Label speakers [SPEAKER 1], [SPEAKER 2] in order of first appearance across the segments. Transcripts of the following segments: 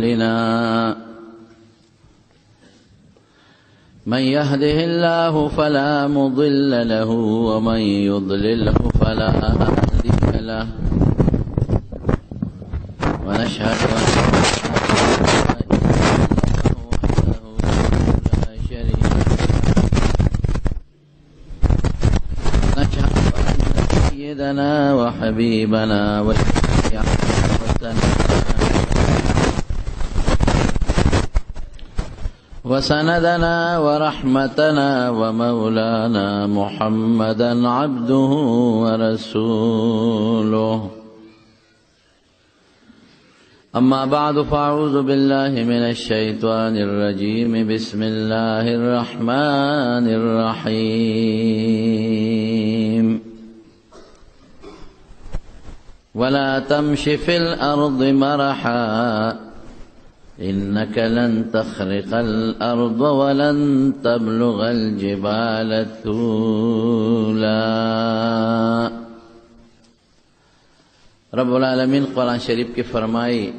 [SPEAKER 1] لنا من يهده الله فلا مضل له ومن يضلله فلا هادي له ونشهد أن لا شريك له نشهد أن سيدنا وحبيبنا وسندنا ورحمتنا ومولانا محمدا عبده ورسوله أما بعد فأعوذ بالله من الشيطان الرجيم بسم الله الرحمن الرحيم ولا تمش في الأرض مرحا إنك لن تخرق الأرض ولن تبلغ الجبال طولا. رب العالمین قرآن شریف کی فرمائی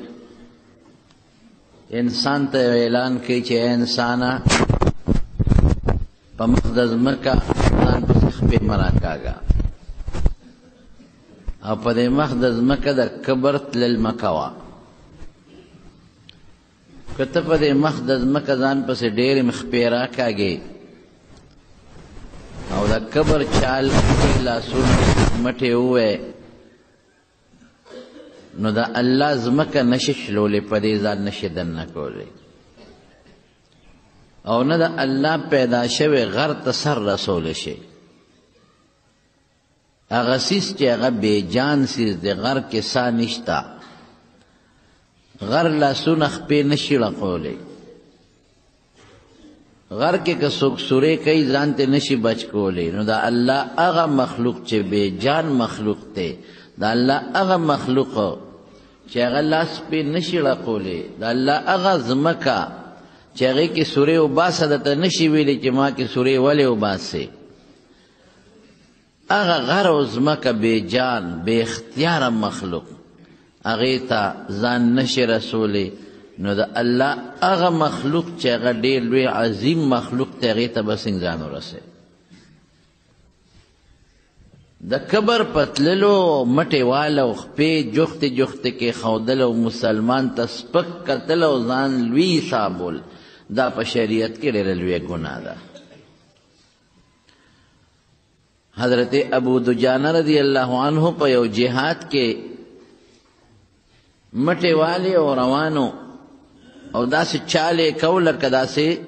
[SPEAKER 1] انسان ته اعلان کی چې انسانا په مقدس مکه ځان په خپې مرا کاږه او په دې مقدس مکه د کبر تلل مکوا کته په دې مقدس مکه ځان پسې ډېر مخپیرا کاږي او د کبر چال لاسونه مټې وې نو دا الله زمکه نشي شلولې په دې ځان نشي دننه کولی او نه دا الله پیدا شوی غر ته سر رسول شي هغه سیس چې هغه بې جان سیس د غر کې سا نشته غر لاسونه خپې نشي رقولی غر کې که څوک سورې کوي ځان ته نشي بچ کولی نو دا الله هغه مخلوق چې بې جان مخلوق دی دا الله هغه مخلوق چې هغه لاس پې نشي رقولی دا الله هغه ځمکه چې هغې کې سورې وباسه درته نشي ویلی چې ما کې سورې ولې وباسې هغه غر او ځمکه بې جان بې اختیاره مخلوق هغې ته ځان نشي رسولی نو د الله هغه مخلوق چې هغه ډېر لوی عظیم مخلوق دی هغې ته به څنګه ځان ورسوي د کبر پتللو مټې واله خپې جوختې جوختې کې ښودل او مسلمان ته سپک کتل او ځان لوی حسابول دا په شریعت کې ډېره لویه ګناه ده حضرت ابو دجانه رضی الله عنه په یو جهاد کې مټې والی او روانو او داسې چالې کو لکه داسې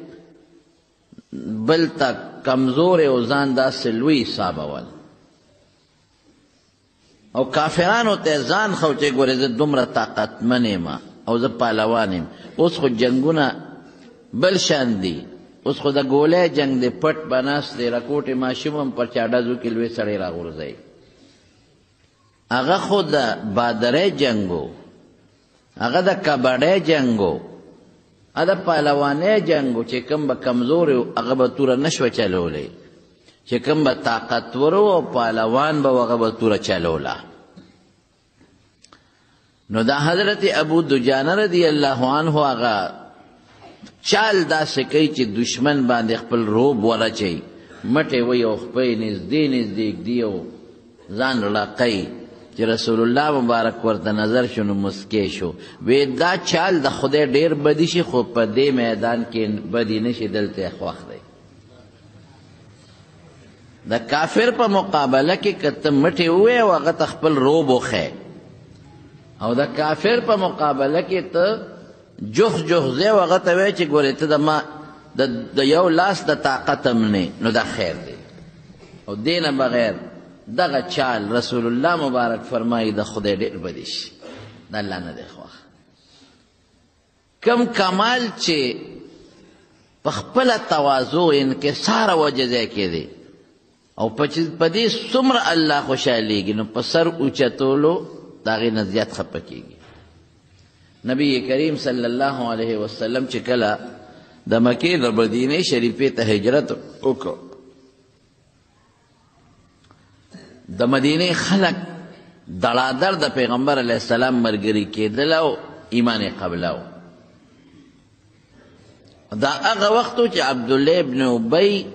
[SPEAKER 1] بل ته کمزور او ځان داسې لوی حسابول او کافرانو ته ځان خو چې ګورې زه دومره طاقتمن یم او زه پهلوان یم اوس خو جنګونه بل شان دي اوس خو د ګولۍ جنګ دی پټ به ناست دی رکوټې ماشوم هم پر چا ډزو کې لوی سړی راغورځوي هغه خو د بادرۍ جنګ و هغه د کبډۍ جنګ و هغه د پهلوانۍ جنګ و چې کوم به کمزور و هغه به توره نشوه چلولی چې کوم به طاقتور و او پهلوان به هغه به توره چلوله نو دا حضرت ابو دجانه رضی الله عنه هغه چال داسې کوي چې دشمن باندې خپل روب ورچوي مټې وی او خپې نږدې نږدې ږدي او ځان رلاقوي چې رسول الله مبارک ورته نظر شو نو مسکی شو وی دا چال د خدای ډېر بدي شي خو په دې میدان کې بدي نشي دلته خوښ دی د کافر په مقابله کې که ته مټې ووایې او هغه ته خپل روب وښی او د کافر په مقابله کې ته جوخ ځای او هغه ته وایې چې ګورې ته د یو لاس د طاقت هم نه نو دا خیر دی او دې نه بغیر دغه چال رسول الله مبارک فرمایي د خدای ډېر بدي شي د الله نه دی خوښ کم کمال چې په خپله تواضع انکسار وجه ځای کې دی او په دې څومره الله خوشحالیږي نو په سر اوچتولو د هغې نه زیات خفه کېږي نبی کریم صلی الله علیه وسلم چې کله د مکې د مدینې شریفې ته هجرت وکړ د مدینې خلق دړادر د پیغمبر علیه السلام مرګري کېدل او ایمان قبلو دا هغه وخت و چې عبدالله ابن ابی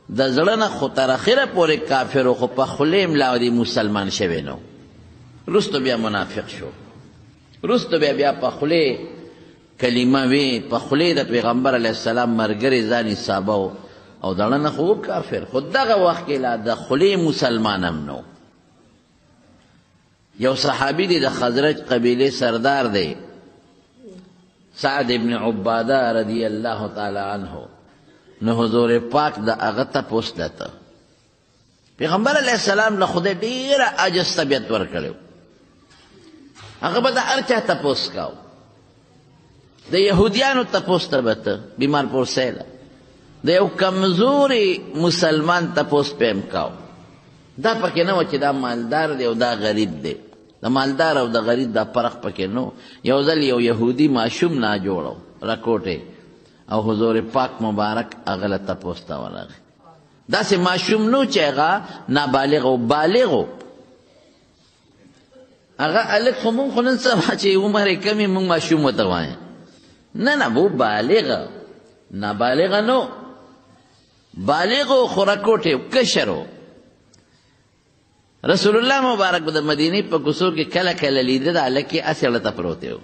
[SPEAKER 1] د زړه نه خو تر اخره پورې کافر و، خو په خولې ملا دی مسلمان شوی نو. وروسته بیا منافق شو، وروسته بیا په خولې کلمه وی، په خولې د پیغمبر علیه السلام ملګری ځان حسابه و او د زړه نه خو کافر. خو دغه وخت کې لا د خولې مسلمان هم نو. یو صحابي دی د خزرج قبیله سردار دی، سعد ابن عباده رضی الله تعالی عنه. نو حضور پاک د هغه تپوس لته پیغمبر علیه السلام له خدای ډیره عاجز طبیعت ورکړی، هغه به د هر چا تپوس کاو. د یهودیانو تپوس ته به ته بیمار پورسیله، د یو کمزوري مسلمان تپوس پیم کاو. دا پکې نه و چې دا مالدار دی او دا غریب دی، د مالدار او د غریب دا فرق پکې نو. یو ځل یو یهودي ماشوم نا جوړو راکوټې او حضور پاک مبارک هغه له تپوس ته ورغی. داسې ماشوم نو چې هغه نابالغ او بالغ و. هغه هلک خو مونږ خو نن سبا چې عمر یې کم وي مونږ ماشوم ورته وایو، نه و بالغ، نابالغه نو، بالغ و خو راکوټې کشر و. رسول الله مبارک به د مدینې په کوڅو کې کله کله لیده د هلک یې هسې هلته پروتی و،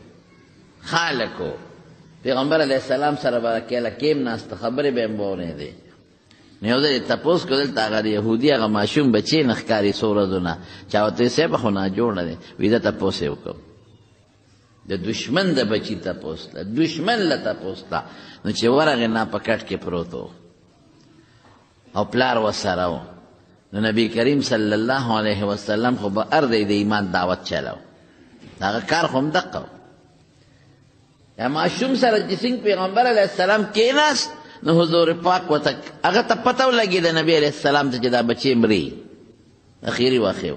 [SPEAKER 1] ښه هلک و. پیغمبر علیه السلام سره به کله کېناسته خبرې به یې به اورېدې. نو یو ځل یې تپوس کړو دلته هغه د یهودي هغه ماشوم بچی نه ښکاري څو ورځو نه، چا ورته ویل صاحبه خو ناجوړه دی. وایي ده تپوس یې وکړو د دشمن د بچي تپوس ته، دشمن له تپوس ته. نو چې ورغې نا په کټ کې پروت و او پلار ورسره و. نو نبی کریم صلی الله علیه وسلم خو به هر دی د ایمان دعوت چلو، هغه کار خو هم دقه و. یا ماشوم سره چې څنګه پیغمبر علیه السلام کېناست نو حضور پاک ورته هغه ته پته ولګېده نبي علیه السلام ته چې دا بچی مري. اخیري واقع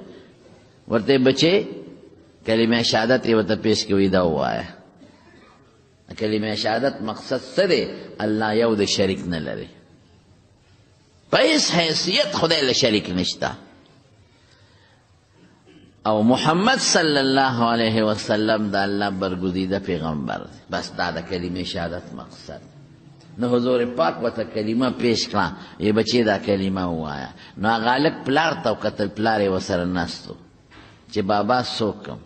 [SPEAKER 1] ورته بچی کلمه شهادت یې ورته پیش کوي، دا ووایه. کلمه شهادت مقصد څه دی؟ الله یو د شریک نه لري، په هیڅ حیثیت خدای له شریک نشته، او محمد صلی الله علیه وسلم د الله برگزیده پیغمبر دی. بس دا د کلمه شهادت مقصد. نو حضور پاک ورته کلمه پیش کړه، ای بچی دا کلمه ووایه. نو هغه هلک پلار ته وکتل، پلار یې ورسره ناست و چې بابا څوک یم.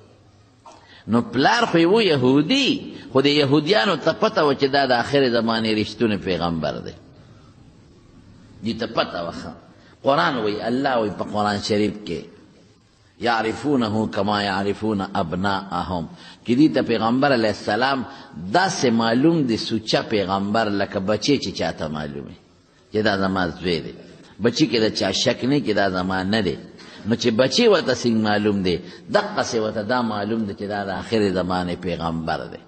[SPEAKER 1] نو پلار خو یې و یهودي، خو د یهودیانو ته پته وه چې دا د آخر زمانې رښتونی پیغمبر دی. دې ته پته وخه. قرآن وی الله وی په قرآن شریف کې یعرفونه کما یعرفون ابناءهم، کې دې ته پیغمبر علیه السلام داسې معلوم دی سوچه پیغمبر لکه بچی چې چاته معلومه چې دا زما زوی دی. بچی کې د چا شک نه چې دا زما نه دی. نو چې بچی ورته څنګه معلوم دی، دقسې ورته دا معلوم دی چې دا د آخر زمانې پیغمبر دی.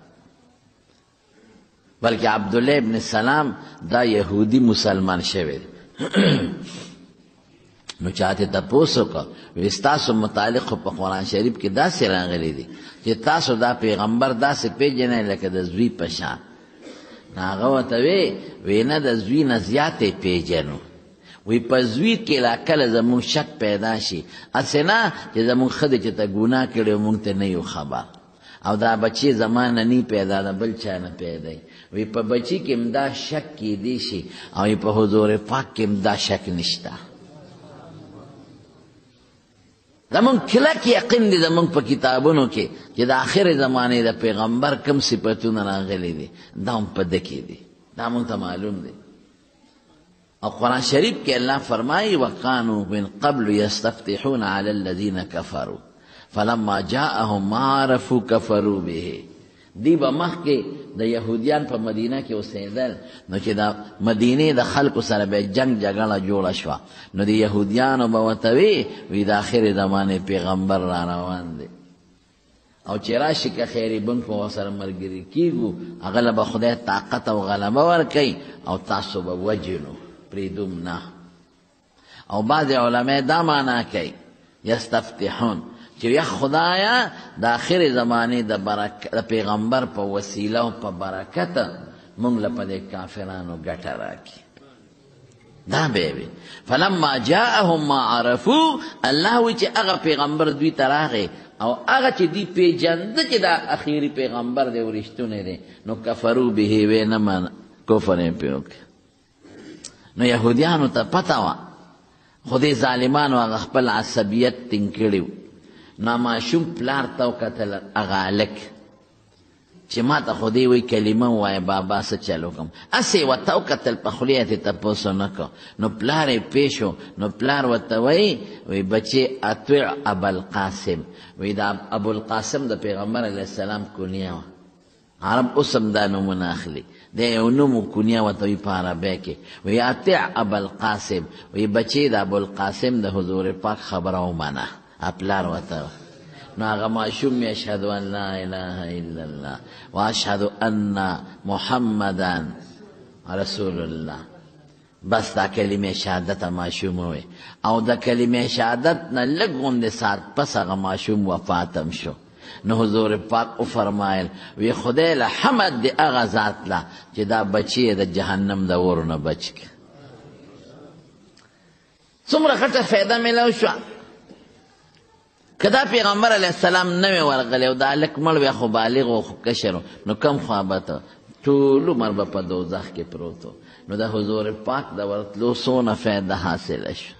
[SPEAKER 1] بلکې عبدالله ابن سلام دا یهودی مسلمان شوی دی. نو چاته تاسو کو وستاسو متعلق په قرآن شریف کې داسې راغلي دي چې تاسو دا پیغمبر داسې پیژنئ لکه د زوی په شان. هغه ورته وی نه د زوی نه زیاتې پیژنو، وی په زوی کې لا کله زمونږ شک پیدا شي، هسې نه چې زمونږ ښځې چې ته ګناه کړې مونږ ته نه یو خبر، او دا بچی زما نه نی پیدا ده بل چا نه پیدا. وی په بچی کې هم دا شک کیدی شي او په حضور پاک کې هم دا شک نشته. زمون کلک یقین دی زمون په کتابونو کې چې د آخر زمانې د پیغمبر کم صفتونه راغلي دي، دا هم په ده کې دي، دا مونږ ته معلوم دی. او قرآن شریف کې الله فرمایي وکانوا من قبل یستفتحون علی الذین کفروا فلما جاءهم ما عرفوا کفروا به. دی به مخکې د یهودیان په مدینه کې اوسېدل، نو چې د مدینې د خلکو سره به جنگ جګړه جوړه شوه، نو د یهودیانو به ورته وی د آخر زمانې پیغمبر را روان دی، او چې راشي که خیري بن په ورسره ملګري کېږو هغه له به خدای طاقت او غلبه ورکوي او تاسو به وجنو پرېږدوم نه. او بعضې علما دا معنا کوي یستفتحون چې یا خدایا د آخر زمانې د پیغمبر په وسیله او په برکت مونږ له په دې کافرانو ګټه راکړي. دا به وي فلما جاءهم ما عرفوا، الله وی چې هغه پیغمبر دوی ته راغی او هغه چې دوی پیژنده چې دا اخیری پیغمبر دی او رښتونی دی، نو کفرو به وی نه کفر یې پې وکړ. نو یهودیانو ته پته وه خو دې ظالمانو هغه خپل عصبیت ټینګ کړي و. نو ماشوم پلار ته وکتل هغه هلک چې ما ته خو دې وایي کلمه ووایه بابا څه چل وکړم. هسې یې ورته وکتل په خولې یې ترې تپوس ونه کړ. نو پلار یې پې شو. نو پلار ورته وایي وایي بچې اطیع ابوالقاسم. وایي دا ابوالقاسم د پیغمبر علیه السلام کنیه وه. عرب اوس هم دا نومونه اخلي. د یو نوم کنیه ورته وایي په عربی کې. وایي اطیع ابوالقاسم. وایي بچې د ابوالقاسم د حضور پاک خبره ومنه. پلار ورته نو هغه ماشوم یشهد ان لا اله الا الله واشهد ان محمدا رسول الله. بس دا کلمه شهادت ماشوم وی. او دا کلمه شهادت نه لږ غوندې ساعت پس هغه ماشوم وفاتم شو. نو حضور پاک او فرمایل وی خدای له حمد دی هغه ذات له چې دا بچی د جهنم د اور نه بچ کړي. څومره غټه فایده میلاو شوه. که دا پیغمبر علیه السلام نه وی ورغلی او دا هلک مړ وی خو بالغ و خو کشر و نو کم خوا به ته ټول عمر به په دوزخ کې پروت و. نو د حضور پاک د ورتلو څونه فایده حاصله شوه.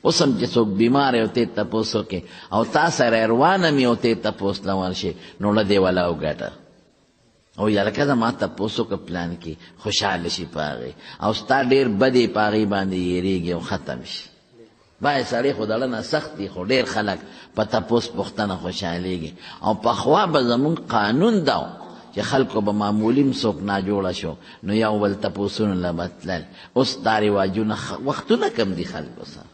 [SPEAKER 1] اوس هم چې څوک بیمار او ته تپوس وکړي او تا سره روان هم او ته تپوس له ورشي نو له دې والا وګټه او یا لکه زما تپوس وکړه پلان کې خوشحاله شي په هغې او ستا ډېر بدې په هغې باندې یېرېږي او ختم شي. باید سړی خو دړه نه سخت دي خو ډېر خلک په تپوس پوښتنه خوشحالېږي. او پخوا به زمونږ قانون دا و چې خلکو به معمولي هم څوک ناجوړه شو نو یو بل تپوسونو له به تلل. اوس دا رواجونه وختونه کم دي خلکو سره.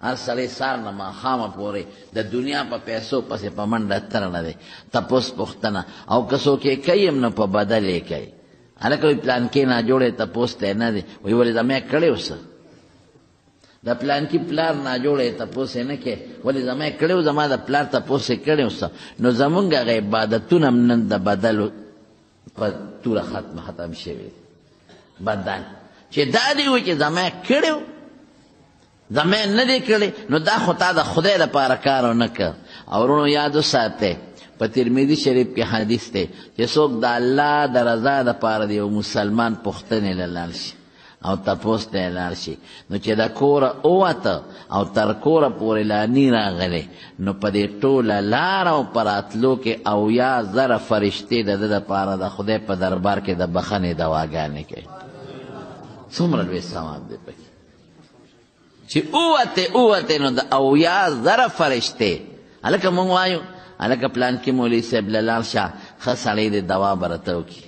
[SPEAKER 1] هر سړی سار نه ماښامه پورې د دنیا په پیسو پسې په منډه ترړه دی. تپوس پوښتنه او که څوک یې کوي هم نو په بدل یې کوي. هلکه وایي پلان کې ناجوړی تپوس دی نه دی. وایي ولې زما یې کړی اوسه د پلان کې پلار ناجوړی تپوس یې نه کوې ولې زما یې کړی و زما د پلار تپوس یې کړی اوسه. نو زمونږ هغه عبادتونه هم نن د بدلو په توره ختم شوي بدل چې دا دی و چې زما یې کړی و زما یې نه دی کړی نو دا خو تا د خدای دپاره کار ونه کړ. او ورونو یاد وساتئ په ترمذي شریف کې حدیث دی چې څوک د الله د رضا دپاره د یو مسلمان پوښتنې له لاړ شي او تپوس ته لاړ شي نو چې د کوره ووته او تر کوره پورې لا نی راغلی نو په دې ټوله لاره او په راتلو کې 80,000 فرشتې د ده دپاره د خدای په دربار کې د بخښنې دواګانې کوي. څومره لوی ثواب دی پکې چې اوته نو د 80,000 فرشتې. هلکه مونږ وایو هلکه پلان کې مولوي صاحب له لاړ شه ښه سړی دی دوا به راته وکړي.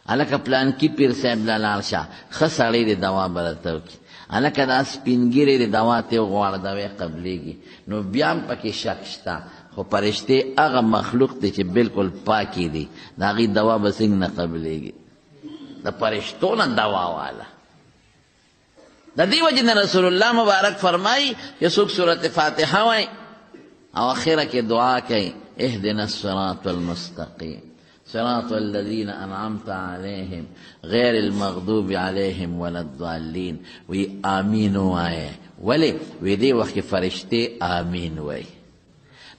[SPEAKER 1] هلکه پلان کې پیر صاحب له لاړ شه ښه سړی دی دوا به راته وکړي. هلکه دا سپین ږیری دی دوا ته وغواړه دوا یې قبلیږي. نو بیا هم پکې شک شته خو فرشتې هغه مخلوق دی چې بالکل پاکي دي د هغې دوا به څنګه نه قبلیږي. د فرشتو نه دوا واله. د دې وجې نه رسول الله مبارک فرمایي چې څوک صورت فاتحه وایي او اخره کې دعا کوي اهدنا الصراط المستقیم صراط الذين انعمت عليهم غير المغضوب عليهم ولا الضالين. وی آمین وایه. ولی وی دې وخت کې فرشتې آمین وایي.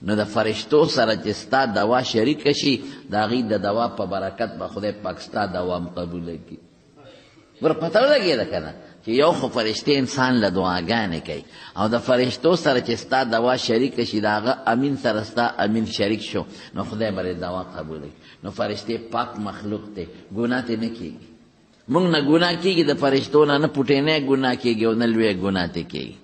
[SPEAKER 1] نو د فرشتو سره چې ستا دوا شریکه شي د هغې د دوا په برکت به خدای پاک ستا دوا هم قبوله کړي. ور پته ولګېده که نه چې یو خو فرشتې انسان له دعاګانې کوي او د فرشتو سره چې ستا دوا شریکه شي د هغه امین سره ستا امین شریک شو نو خدای به دوا قبوله کړي. نو فرشتې پاک مخلوق دی ګناه ترې نه کېږي. موږ نه ګناه کېږي د فرشتو نه پوټینی ګناه کېږي او نه لوی ګناه ترې کېږي.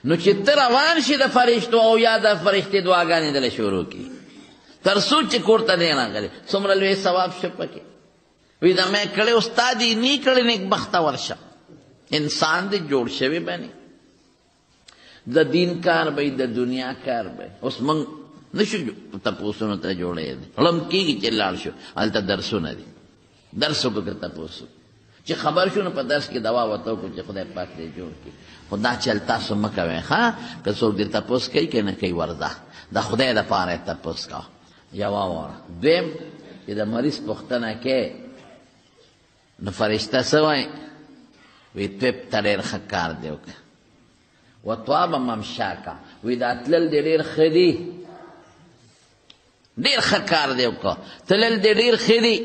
[SPEAKER 1] نو چې ته روان شي د فرشتو او یا د فرشتې دعاګانې دله شروع کړي تر څو چې کور ته دی راغلی څومره لوی ثواب شو پکې. وی دا میں کړی استاد یې نی کړی نیک بخته ورشه. انسان دی جوړ شوی بنی د دین کار به د دنیا کار به. اوس موږ نشو تپوسونو ته جوړی دی ړم کېږي چې لاړ شو هلته درسونه دي درس وکړه تپوس چې خبر شو نو په درس کې دوا ورته وکړو چې خدای پاک دې جوړ کړي. خو دا چل تاسو مه کوئ ښه که څوک دې تپوس کوي که نه کوي ورځه د خدای دپاره یې تپوس کوه. یوه واره. دویم چې د مریض پوښتنه کې نو فرشته څه وایي وی طب ته ډېر ښه کار دی وکړه. وطواب ممشاکه وی دا تلل دې ډېر ښه دي ډېر ښه کار دی وکړه تلل دې ډېر ښه دي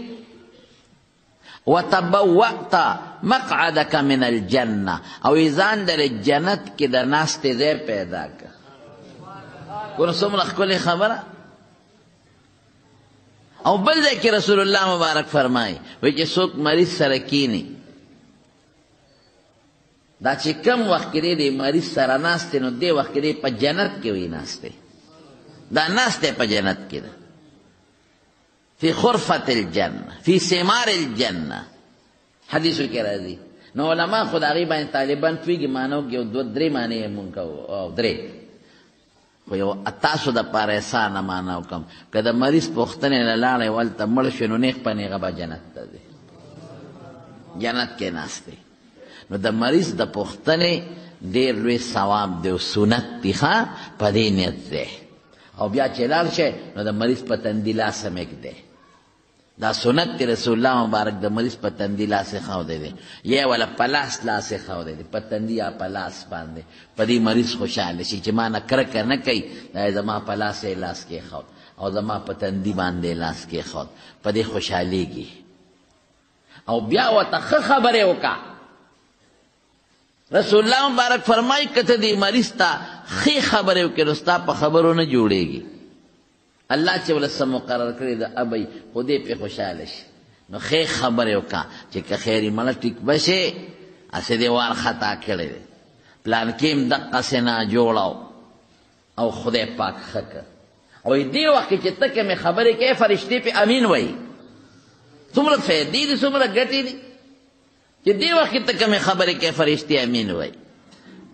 [SPEAKER 1] وتبوأت مقعدك من الجنه، او ځان در جنت کې د ناستې ځای پیدا کړه. ګوره څومره ښکلې خبره. او بل ځای کې رسول الله مبارک فرمایي وایي چې څوک مریض سره کینی، دا چې کم وخت کې دی مریض سره ناست دی نو دې وخت کې دی په جنت کې وي ناست دی، دا ناست دی په جنت کې ده، فی خرفة الجنه فی ثمار الجنه حدیثو کې راځي. نو علما خو د هغې باندې طالبان پوهېږي معنو کې یو دوه درې معنې یې مونږ کوو او درې، خو یو تاسو دپاره اسانه معنا وکړم. که د مریض پوښتنې نه لاړی ولته مړ شوی نو نیغ په نیغه به جنت ته ځي، جنت کې ناست دی. نو د مریض د پوښتنې ډېر لوی ثواب دی او سنت دی ښه، په دې نیت دی. او بیا چې لاړ شی نو د مریض په تندي لاس هم ایږدی، دا سنت دی رسول الله مبارک د مریض په تندي لاس ایښودی دی، یا وله په لاس لاس ایښودی دی، په تندي یا په لاس باندې. په دې مریض خوشحاله شي چې ما نه کرکه نه کوي، دا زما په لاس یې لاس کېښود او زما په تندي باندې لاس کېښود، په دې خوشحالېږي. او بیا ورته ښه خبرې وکړه. رسول الله مبارک فرمایي که ته دې مریض ته ښې خبرې وکړې نو ستا په خبرو نه جوړېږي. الله چې ولې څه مقرر کړي د ابۍ خو دې پې خوشحاله شي. نو ښې خبرې وکړه چې که خیر یې مړه ټیک به شي، هسې دې وار خطا کړی دی، پلانکې هم دقسې نه جوړو او خدای پاک ښه کړ. او دې وخت کې چې ته کومې خبرې کوې فرشتې پې امین وایي. څومره فایدې دي څومره ګټې دي چې دې وخت کې ته کومې خبرې کوې فرشتې امین وایي.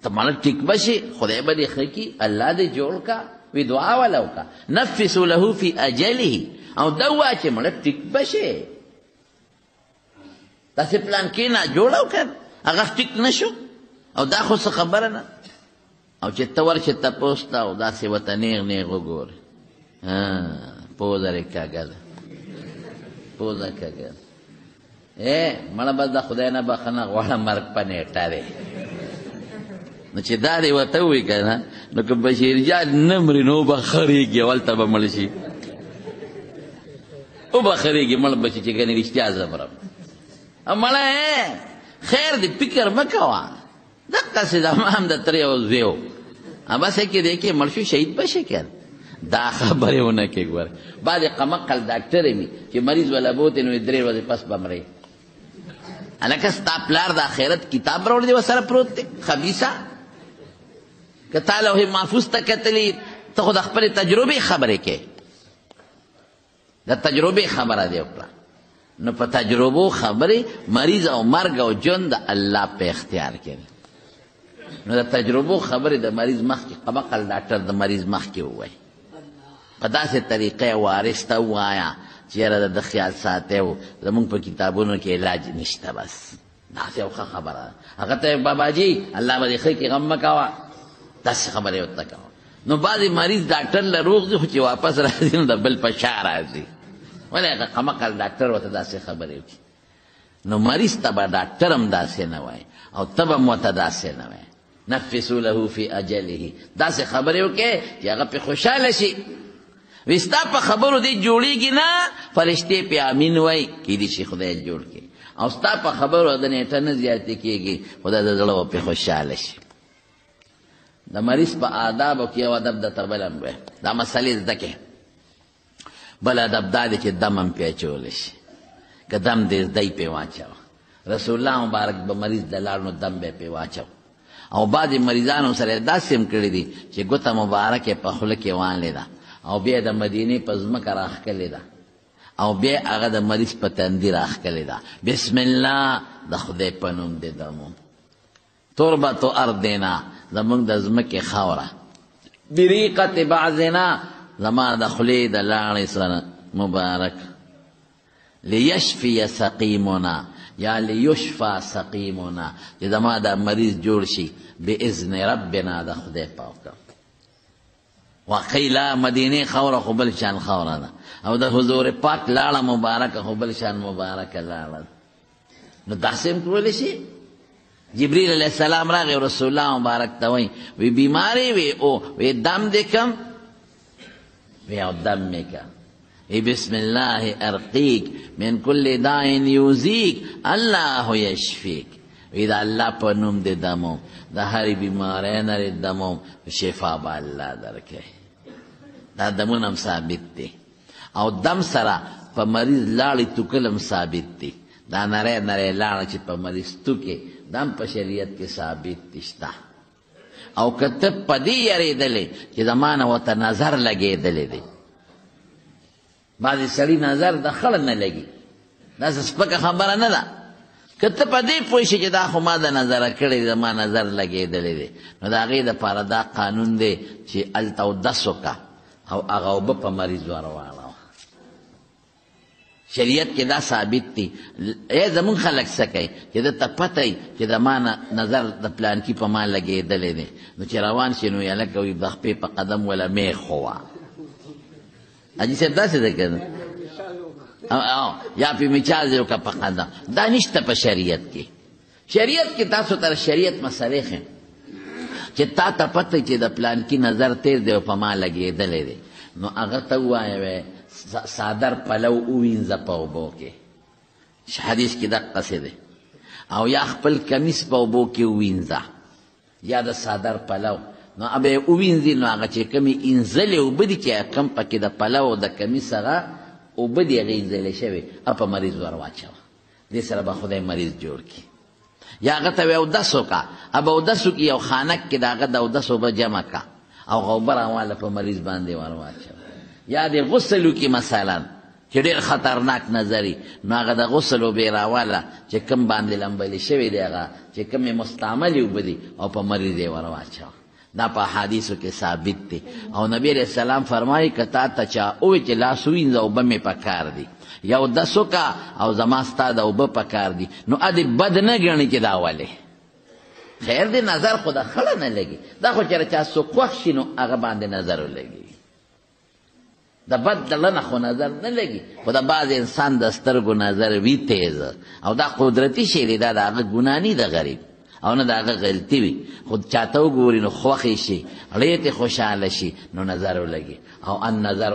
[SPEAKER 1] ته مړه ټیک به شي، خدای به دې ښه کړي، الله دې جوړ کا، وی دعا ولا وکړه نفسوا له فی اجله، او دا ووایه چې مړه ټیک به شي. داسې پلان کې نه جوړه وکړه هغه ټیک نه شو، او دا خو څه خبره نه. او چې ته ورشې تپوس ته او داسې ورته نیغ نیغ وګورې، پوزه یې کږه ده، پوزه کږه ده، مړه به د خدای نه بخښنه غواړه مرګ په نیټه دی. نو چې دا دې ورته ووایي که نه، نو که بشیر جان نه مري نو به خرېږي، هلته به مړ شي، وبه خرېږي، مړ به شي چې ګنې رښتیا زه مرم. مړه خیر دې فکر مه کوه، دقسې زما هم د ترې او زوی و، بس کې دی کې مړ شو شهید به شي که دا خبرې ونه کې. ګوره بعضې قمقل ډاکټرې وي چې مریض وله بوتې نو 3 ورځې پس به مرې. هلکه ستا پلار د آخرت کتاب راوړی دی ورسره پروت دی خبیثه. که تا لوح محفوظ ته کتلي، ته خو د خپلې تجربې خبرې کوې، د تجربې خبره دې وکړه. نو په تجربو خبرې مریض او مرګ او ژوند د الله په اختیار کې دی. نو د تجربو خبرې د مریض مخکې قمقل ډاکټر د مریض مخکې ووایي، په داسې طریقه یې وارث ته ووایه چې یاره د خیال ساتئ و زمونږ په کتابونو کې علاج نشته، بس داسې یو ښه خبره ده. هغه ته باباجي الله به دې ښه کړي، غم مه کوه، داسې خبرې ورته کوه. نو بعضې مریض ډاکټر له روغ دی خو چې واپس راځي نو د بل په شا راځي، ولې هغه قمقل ډاکټر ورته داسې خبرې وکړي. نو مریض ته به ډاکټر هم داسې نه وایي او ته به هم ورته داسې نه وایي. نفسوا له فی اجله، داسې خبرې وکړې چې هغه پې خوشحاله شي. وی ستا په خبرو دې جوړېږي نه، فرشتې پې امین وایي، کیدای شي خدای جوړ کړي. او ستا په خبرو د نیټه نه زیاتې کېږي، خدای د زړه به پې خوشحاله شي. د مریض په آدابو کې یو ادب درته بل هم وایي، دا مسلې زده کړې. بل ادب دا دی چې دم هم پې اچولی شي، که دم دې زده یې پې واچوه. رسول الله مبارک به مریض د لاړ نو دم به یې پې واچو. او بعضې مریضانو سره داسې هم کړي دي چې ګوته مبارکې په خوله کې وانلې ده او بیا د مدینې په ځمکه راښکلې ده او بیا هغه د مریض په تندي راښکلې ده، بسم الله د خدای په نوم دې دمو، تربتو ارضنا زمونږ د ځمکې خاوره، بریقت بعضنا زما د خولې د لاړې سره مبارک، لیشفی سقیمنا یا لیشفا سقیمنا، چې زما د مریض جوړ شي باذن ربنا د خدای پاک. وقیلا مدینه خوره خو بل شان خوره ده، او د حضور پاک لاړه مبارکه خو بل شان مبارکه لاړه. نو داسې هم کولی شي. جبریل علیہ السلام راغی رسول الله مبارک ته وایي وی بیماری وی او وی دم دې کم، وی او دم مې که، بسم الله ارقیک من کل داء یؤذیک الله یشفیک. دا الله په نوم دې دموم، د هرې بیمارۍ نه دې دموم، شفا به الله درکوي. دا دمونه هم ثابت دی. او دم سره په مریض لاړې توکل هم ثابت دی. دا نری نری لاړه چې په مریض توکې دم په شریعت کې ثابت دی شته. او که ته په دې یارېدلې چې زما نه ورته نظر لګېدلی دی، بعضې سړي نظر د خړ نه لګي، داسې سپکه خبره نه ده. که ته په دې پوه شي چې دا خو ما د نظره کړی دی، زما نظر لګېدلی دی، نو د هغې دپاره دا قانون دی چې هلته اودس وکړه او هغه اوبه په مریض ورواړوه. شریعت کې دا ثابت دی. زمونږ خلک څه کوي چې درته پته وي چې د ما نظر د پلانکي په ما لګېدلی دی، نو چې روان شي نو هلکه وي د خپې په قدم وله میخ ووه. حاجي صاحب داسې ده که نه؟ یا پې مچال دی وکړه په قدم. دا نشته په شریعت کې. شریعت کې تاسو ته شریعت مسلې ښیم چې تا ته پته چې د پلانکي نظر تیز دی او په ما لګېدلی دی، نو هغه ته ووایه صادر پلو ووینځه په اوبو کې، حدیث کې دقسې دی. او یا خپل کمیس په اوبو کې ووینځه، یا د صادر پلو، نو به یې ووینځي، نو هغه چې کومې انځلې اوبه دي چې کم پکې د پلو او د کمیس هغه اوبه دي هغې انځلې شوې، په مریض ور واچوه. دې سره به خدای مریض جوړ کړي. یا هغه ته وایي اودس وکړه، به اودس وکړي، یو خانک کې د هغه د اودس اوبه جمع کړه او اوبه راواله په مریض باندې ور واچوه. یا د غسل وکړي مثلا چې ډېر خطرناک نظري، نو هغه د غسل اوبې راواله چې کوم باندې لمبلې شوې دی، هغه چې کومې مستعملې اوبه دي، او په مریض یې ور واچوه. دا په حدیثو کې ثابت دی. او نبی علیہ السلام فرمایي که تا ته چا ووایي چې لاس ووینځه اوبه مې پکار دي، یا اودس وکړه او زما ستا د اوبه پکار دي، نو ادې بد نه ګڼي چې دا ولې. خیر دی نظر خو د خړه نه لګي، دا خو چېرې چا څوک خوښ شي نو هغه باندې نظر ولګي. د بد دله نه خو نظر نه لګي، خو د بعض انسان د سترګو نظر وي تیز، او دا قدرتي شی دی، دا د هغه ګناه نه د غریب او نه د هغه غلطي وي. خو چاته وګوري نو خوښې شي، ډېر ترې خوشحاله شي، نو نظر ولګي. او النظر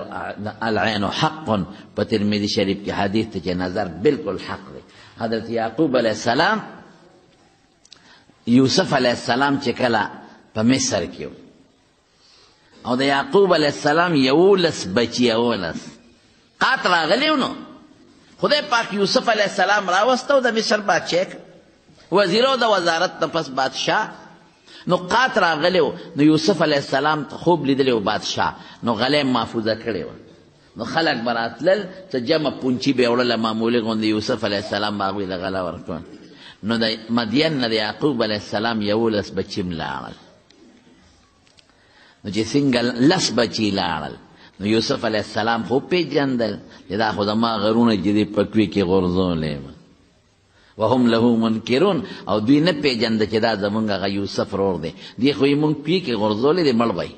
[SPEAKER 1] العین حق، په ترمذي شریف کې حدیث ته چې نظر بالکل حق دی. حضرت یعقوب علیہ السلام یوسف علیہ السلام چې کله په مصر کې و، او د یعقوب علیہ السلام 11 بچي، 11 قات راغلی و، نو خدای پاک یوسف علیہ السلام راوسته او د مصر بادشاه وزیر او د وزارت نه پس بادشاه. نو قات راغلی و، نو یوسف علیہ السلام خوب لیدلی و بادشاه، نو غلی محفوظه کړی و. نو خلک به راتلل، څه جمع پونچي به یې وړله معمولي غوندې، یوسف علیہ السلام به هغوی له غله ورکول. نو د مدین نه د یعقوب علیہ السلام 11 بچي م لاړل. نو چې څنګه 10 بچي لاړل، نو یوسف علیہ السلام خو پیژندل چې دا خو زما غرونه چې دې پټوي کې غورځولی یم، وهم له منکرون، او دوی نه پیژنده چې دا زمونږ هغه یوسف رور دی، دی خو یې مونږ پوی کې غورځولی دی، مړ به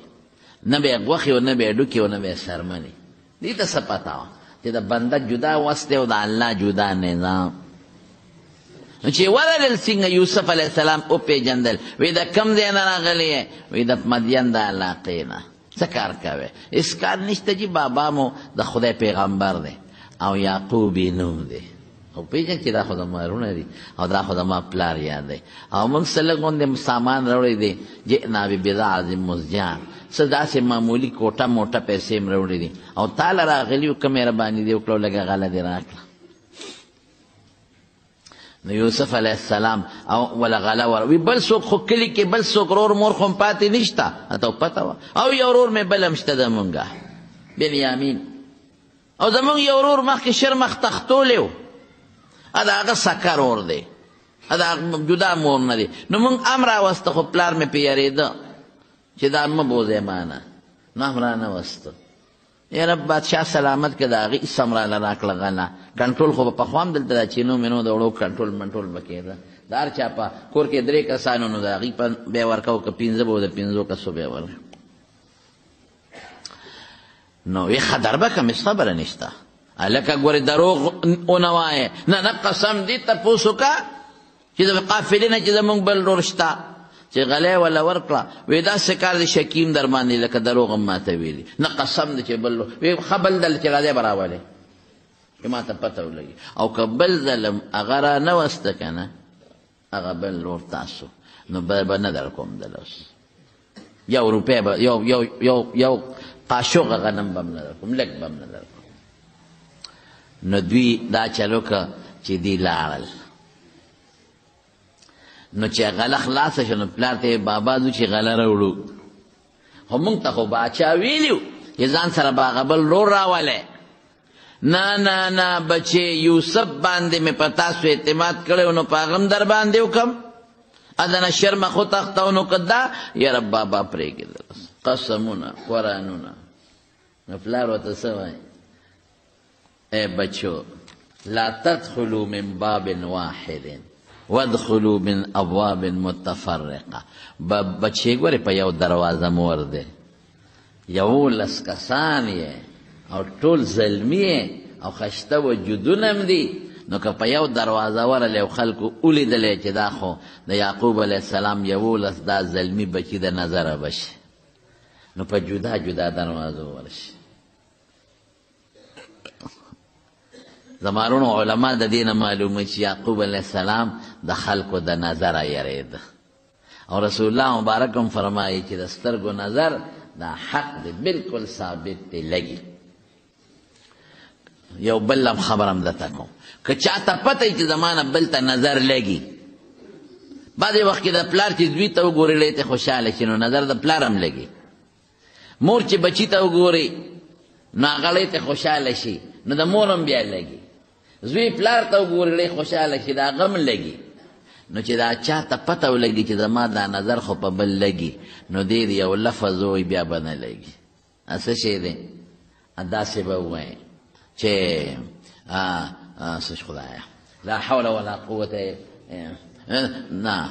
[SPEAKER 1] نه به یې غوښې و نه به یې ډوکې و نه به یې څرمنې. دې ته څه پته وه چې د بنده جدا وس دی او د الله جدا نظام. نو چې ورغلل څنګه یوسف علیہ السلام وپېژندل، وی د کوم ځای نه راغلی یې؟ وی د مدین د علاقې نه. څه کار کوې؟ هېڅ کار نشته جي، بابا مو د خدای پیغمبر دی او یعقوب یې نوم دی، او پیژن چې دا خو زما رونه دي او دا خو زما پلار یاد دی، او موږ څه لږ غوندې سامان راوړی دی، جئنا ببضاعة مزجاة، څه داسې معمولي کوټه موټه پیسې م راوړي دي، او تاله راغلي و، که مهرباني دې وکړه لږه غله دې راکړه. نو یوسف علیہ السلام او ولا غله وی بل څوک خو کلي کې بل څوک رور مور خو پاتې نشته، ته پته وه. او یو ورور مې بل هم شته زمونږه بنیامین، او زمونږ یو ورور مخکې شر مخ تختولی و، دا هغه سکر ور دی، دا جدا مور نه دی. نو مونږ ام راوسته، خو پلار مې پې یارېده چې دا مه بوځئ مانه، نو هم رانه وسته. یاره بادشاه سلامت که د هغې سم راله راکړه غله، کنټرول خو به پخوا هم دلته دا چینو مینو د وړو کنټرول منټرول به کېده، د هر چا په کور کې 3 کسانو، نو د هغې به یې ورکوو، که 15 به و د 15 کسو به یې ورکوو. نو وی خبر به کم خبره نشته، لکه ګورې دروغ ونه وایې، نه نه قسم دې تپوس وکړه چې د قافلې نه چې زمونږ بل ورور شته، چې غلی ولا ورکړه وی داسې کار دی شکیم در باندې لکه دروغ هم ماته ویلي نه قسم دی چې بل وی ښه بل دل چې راځی به راولې چې ما ته پته ولګي او که بل ځل هغه را نه وسته که نه هغه بل لور تاسو نو به نه در کوم دل اوس 1 روپۍ به یو قاشق غنم به هم نه در کوم لږ به هم نه در کوم نو دوی دا چلو که چې دی لاړل نو چې غله خلاصه شو نو پلار ته بابا ځو چې غله راوړو خو موږ ته خو باچا ویلي چې ځان سره به هغه بل رور راولئ نه نه نه بچې یوسف باندې مې په تاسو اعتماد کړی نو په هغه هم در باندې وکړم ادنه شرمه خو تختو نو که دا یاره بابا پرېږده قسمونه قرآنونه نو پلار ورته څه وایي ای بچو لا تدخلوا من باب واحد وادخلوا من ابواب متفرقه بچې ګورې په یو دروازه مور دی 11 کسان یې او ټول زلمی او خشته وجودونه هم دي نو که په یو دروازه ورلی او خلکو ولیدلی چې دا خو د یعقوب علیه السلام 11 دا زلمی بچي د نظره بشي نو په جدا جدا دروازو ورشي زمانونو علما د دې نه معلومه چې یعقوب علیه السلام د خلکو د نظره یریده او رسول الله مبارک هم فرمایي چې د سترګو نظر دا حق دی بالکل ثابت دی لګي یو بل هم خبرم درته کوم که چاته پته چې زمانه بل ته نظر لګي بعضې وخت کې د پلار چې دوی ته وګوري لی ته خوشحاله شي نو نظر د پلار هم لګي مور چې بچي ته وګوري نو هغه لی ته خوشحاله شي نو د مور هم بیا لګي زوی پلار ته وګوري لی خوشحاله شي د هغه هم لګي نو چې دا چاته پته ولګي چې زما دا نظر خو په بل لګي نو دې یو لفظ ووایي بیا به نه لګي څه شی دی داسې به ووایي چې سش خدایا لا حول ولا قوة نه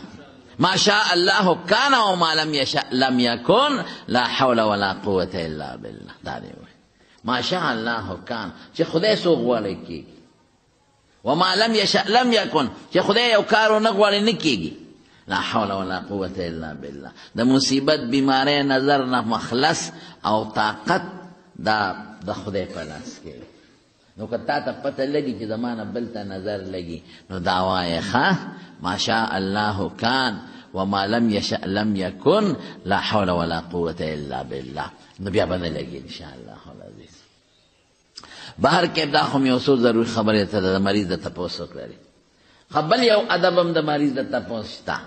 [SPEAKER 1] ما شاء الله كان وما لم يشاء لم يكن لا حول ولا قوة الا بالله دا دی ما شاء الله كان چې خدای څوک غواړي کېږي وما لم يشاء لم يكن چې خدای یو کار ونه غواړي نه کېږي لا حول ولا قوة الا بالله د مصیبت بیماری نظر نه مخلص او طاقت دا د خدای په لاس کې نو که تا ته پته لګي چې زمانه بل ته نظر لګي نو دا وایې ښه ما شاء الله کان وما لم یشأ لم یکن لا حول ولا قوة الا بالله نو بیا به نه لګي انشاءالله العزیز بهر کې دا خو مې یو څو ضروري خبرې ته د مریض د تپوس وکړي بل یو ادب هم د مریض د تپوس شته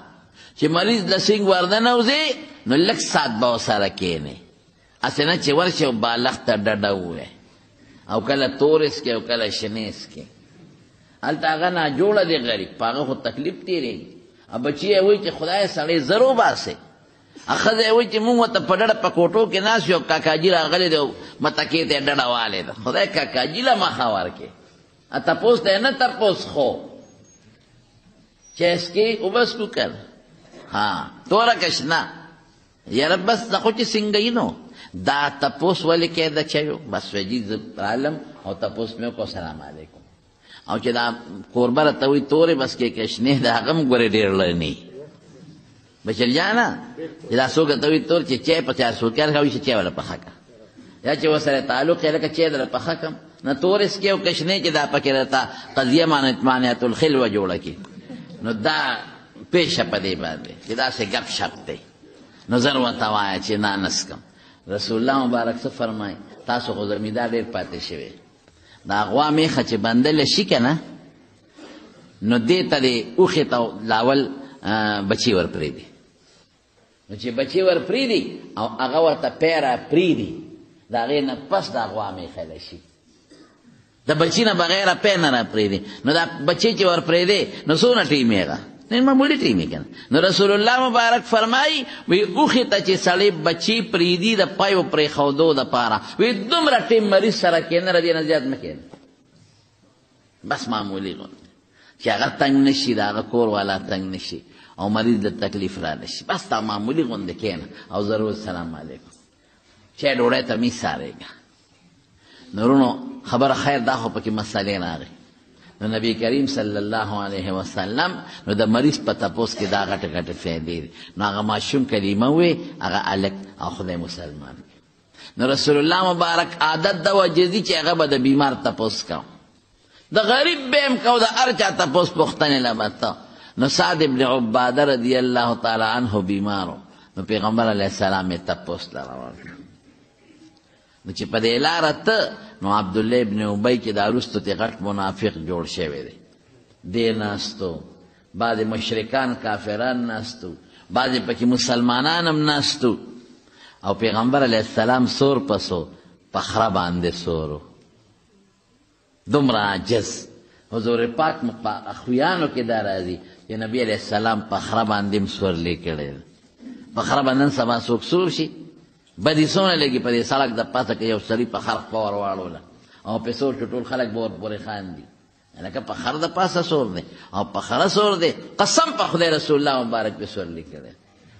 [SPEAKER 1] چې مریض د سینګ وردنوځي نو لږ ساعت به ورسره کښېنې هسې نه چې ورشي او بالښت ته ډډه ووایي او کله تورس کې او کله شنیس کې هلته هغه ناجوړه دی غریب په هغه خو تکلیف تېرېږي او بچي یې وایي چې خدای سړی زر وباسئ ښځه یې وایي چې مونږ ورته په ډډه په کوټو کې ناست یو کاکاجي راغلی دی متکې ته یې ډډه والې ده خدای کاکاجي له مخه ورکړې تپوس ته یې نه تپوس خو چې اسکې وبسکو که ها توره که شنه یاره بس دا خو چې څنګه نو دا تپوس ولې کې د چایو بس وجي زه رالم او تپوس مې وکړو سلام علیکم او چې دا کوربه راته وایي تورې بس کې کشنې د هغه هم ګورې ډېر لرني بچل جانه چې دا څوک ته وایي تور چې چای په 400 کار کوي چې چای ولا پخه کا یا چې ورسره تعلق یې لکه چای در پخه کم نه تورې سکې او کشنې چې دا پکې راته قضیه مانعت الخلوه جوړه کړي نو دا پیشه په دې باندې چې داسې ګپ شپ دی نو زر ورته وایه چې نه نسکم رسول الله مبارک څه فرمایي تاسو خو زمیندار ډېر پاتې شوی دا غوا میخه چې بندله شي که نه نو دې ته دې اوښې ته لاول بچي ور پرېږدي نو چې بچي ور پرېږدي او هغه ورته پیره پرېږدي د هغې نه پس دا غوا میخلی شي د بچي نه بغیره پی نه را پرېږدي نو دا بچی چې ور پرېږدی نو څونه ټیم هغه معمولی ټیمی کنه نو رسول الله مبارک فرمای وی اوخی ته چې سړی بچی پریدي د پایو پرېښودو دپاره وی دومره ټیم مریض سره کښېنه له دې نه زیات مه کښېنه بس معمولی غوندې چې هغه تنګ نه شي د هغه کور والا تنګ نه شي او مریض د تکلیف را نه شي بس دا معمولی غوندې کښېنه او ضرور سلام علیکم چای ډوډۍ ته مې سارېږه نورونو خبره خیر دا خو پکې مسلې راغی نو نبی کریم صلی الله علیه وسلم نو د مریض په تپوس کې دا غټه غټه فایدې دي. نو هغه ماشوم کلمه وی هغه الک او خدای مسلمان. نو رسول الله مبارک عادت د وجدي چې هغه به د بیمار تپوس کو، د غریب به هم کو، د هر چا تپوس پوښتنې لبته. نو سعد ابن عباده رضی الله تعالی عنه بیمارو، نو پیغمبر علیه السلام یې تپوس ته روان کړ. نو چې په دې لاره ته نو عبدالله ابن ابی چې دا وروسته ترې غټ منافق جوړ شوی دی، دی ناستو، بعضې مشرکان کافران ناستو، بعضې پکې مسلمانان هم ناستو، او پیغمبر علیه السلام سور پسو په خره باندې سورو، دومره عاجز. حضور پاک اخویانو کې دا راځي چې نبی علیه السلام په خره باندې هم سورلی کړی. په خره باندې نن سبا څوک سور شي؟ بدی څونه لګي په دې سړک د پاسه کې یو سړي په خر خپه ور واړوله او په سور چې ټول خلک به ورپورې خاندي، لکه په خر د پاسه سور دی او په خره سور دی. قسم په خدای رسول الله مبارک پې سورلي کړی،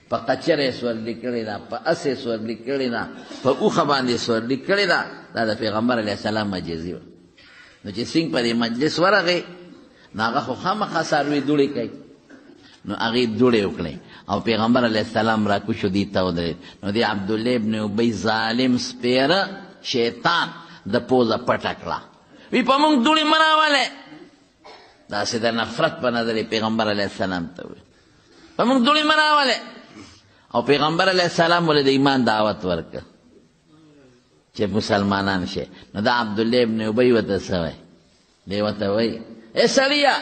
[SPEAKER 1] په قچر یې سورلي کړې ده، په اس یې سورلي کړې ده، په اوښه باندې سورلي کړې ده. دا د پیغمبر علیه السلام معجزې وه. نو چې څنګه په دې مجلس ورغی نو هغه خو خامخا څاروي دوړې کوي، نو هغې دوړې وکړې او پیغمبر علیه السلام را کوشو دې ته ودرېد. نو دې عبدالله ابن ابی ظالم سپیره شیطان د پوزه پټه کړه، وی په موږ دوړې مه راولې. داسې د نفرت په نظر یې پیغمبر علیه السلام ته وویل په موږ دوړې مه راولې. او پیغمبر علیه السلام ولې د ایمان دعوت ورکړه چې مسلمانان شي. نو دا عبدالله ابن ابی ورته څه وایي؟ دی ورته وایي ای سړیه،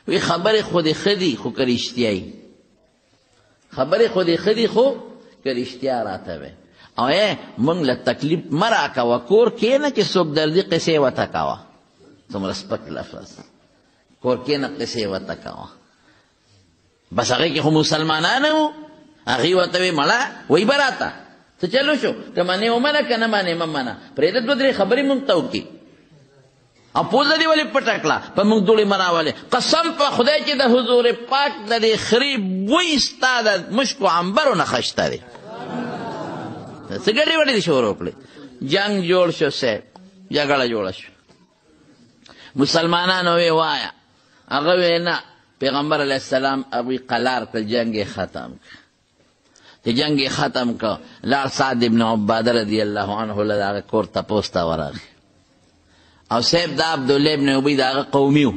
[SPEAKER 1] وی خبرې خو دې ښه دي خو که رښتیا یي، خبرې خو دې ښه دي خو که رښتیا راته وی. او موږ له تکلیف مه راکوه، کور کښېنه چې څوک درځي قصې ورته کوه. څومره سپک لفظ، کور کښېنه قصې ورته کوه. بس هغې کې خو مسلمانان وو، هغې ورته وی مړه وی به راته څه چلو شو، که منې ومنه که نه منې مه منه، پرېږده دوه درې خبرې موږ ته وکړي. او پوزه دې ولې پټه کړه په موږ دوړې مه راولې. قسم په خدای چې د حضور پاک د دې خرې بوی ستا د مشکو عنبرو نه ښه شته دی. څه ګډې وډې دې شروع کړې، جنګ جوړ شو، صاحب جګړه جوړه شو. مسلمانانو وی وایه، هغه وی نه. پیغمبر علیه السلام هغوی قلار کړ، جنګ یې ختم کړ. چې جنګ یې ختم کړ لاړ سعد ابن عباده رضی الله عنه له د هغه کور تپوس ته ورغی. او صاحب دا عبدالله ابن ابی د هغه قومي و.